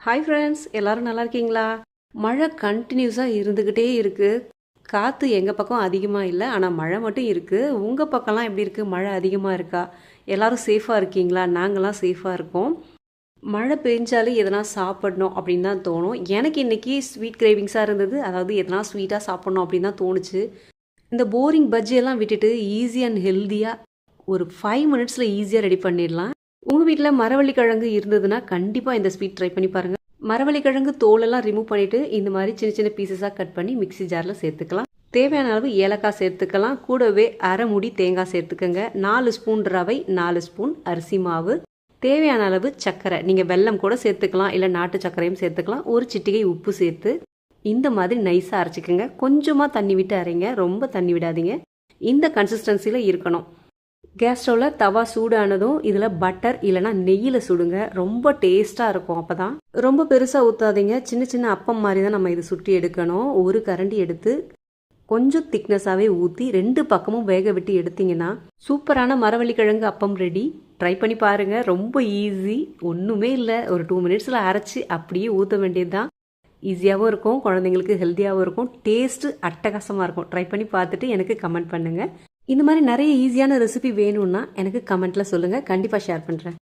Hi friends, எல்லாரும் நல்லா இருக்கீங்களா? மழை கண்டினியூஸாக இருந்துக்கிட்டே இருக்குது. காற்று எங்கள் பக்கம் அதிகமாக இல்லை, ஆனால் மழை மட்டும் இருக்குது. உங்கள் பக்கம்லாம் எப்படி இருக்குது? மழை அதிகமாக இருக்கா? எல்லாரும் சேஃபாக இருக்கீங்களா? நாங்கள்லாம் சேஃபாக இருக்கோம். மழை பெஞ்சாலே எதனா சாப்பிடணும் அப்படின்னு தான் தோணும். எனக்கு இன்றைக்கி ஸ்வீட் கிரேவிங்ஸாக இருந்தது. அதாவது எதனா ஸ்வீட்டாக சாப்பிட்ணும் அப்படின்னு தான் தோணுச்சு. இந்த போரிங் பஜ்ஜியெல்லாம் விட்டுட்டு ஈஸி அண்ட் ஹெல்த்தியாக ஒரு 5 மினிட்ஸில் ஈஸியாக ரெடி பண்ணிடலாம். உங்கள் வீட்டில் மரவள்ளி கிழங்கு இருந்ததுன்னா கண்டிப்பாக இந்த ஸ்வீட் ட்ரை பண்ணி பாருங்கள். மரவள்ளி கிழங்கு தோலெல்லாம் ரிமூவ் பண்ணிவிட்டு இந்த மாதிரி சின்ன சின்ன பீசஸாக கட் பண்ணி மிக்ஸி ஜாரில் சேர்த்துக்கலாம். தேவையான அளவு ஏலக்காய் சேர்த்துக்கலாம். கூடவே அரை மூடி தேங்காய் சேர்த்துக்கோங்க. 4 ஸ்பூன் ரவை, 4 ஸ்பூன் அரிசி மாவு, தேவையான அளவு சர்க்கரை, நீங்கள் வெல்லம் கூட சேர்த்துக்கலாம், இல்லை நாட்டு சர்க்கரையும் சேர்த்துக்கலாம். ஒரு சிட்டிகை உப்பு சேர்த்து இந்த மாதிரி நைஸாக அரைச்சிக்கோங்க. கொஞ்சமாக தண்ணி விட்டு அரைங்க, ரொம்ப தண்ணி விடாதீங்க. இந்த கன்சிஸ்டன்சியில் இருக்கணும். கேஸ் ஸ்டவ்வில் தவா சூடானதும் இதில் பட்டர் இல்லைனா நெய்யில் சுடுங்க. ரொம்ப டேஸ்ட்டாக இருக்கும். அப்போ தான் ரொம்ப பெருசாக ஊற்றாதீங்க. சின்ன சின்ன அப்பம் மாதிரி தான் நம்ம இது சுட்டி எடுக்கணும். ஒரு கரண்டி எடுத்து கொஞ்சம் திக்னஸாகவே ஊற்றி 2 பக்கமும் வேக விட்டு எடுத்திங்கன்னா சூப்பரான மரவள்ளி கிழங்கு அப்பம் ரெடி. ட்ரை பண்ணி பாருங்கள். ரொம்ப ஈஸி, ஒன்றுமே இல்லை. ஒரு 2 மினிட்ஸில் அரைச்சி அப்படியே ஊற்ற வேண்டியது தான். ஈஸியாகவும் இருக்கும், குழந்தைங்களுக்கு ஹெல்த்தியாகவும் இருக்கும், டேஸ்ட்டு அட்டகாசமாக இருக்கும். ட்ரை பண்ணி பார்த்துட்டு எனக்கு கமெண்ட் பண்ணுங்கள். இந்த மாதிரி நிறைய ஈஸியான ரெசிபி வேணும்னா எனக்கு கமெண்ட்டில் சொல்லுங்கள். கண்டிப்பாக ஷேர் பண்ணுறேன்.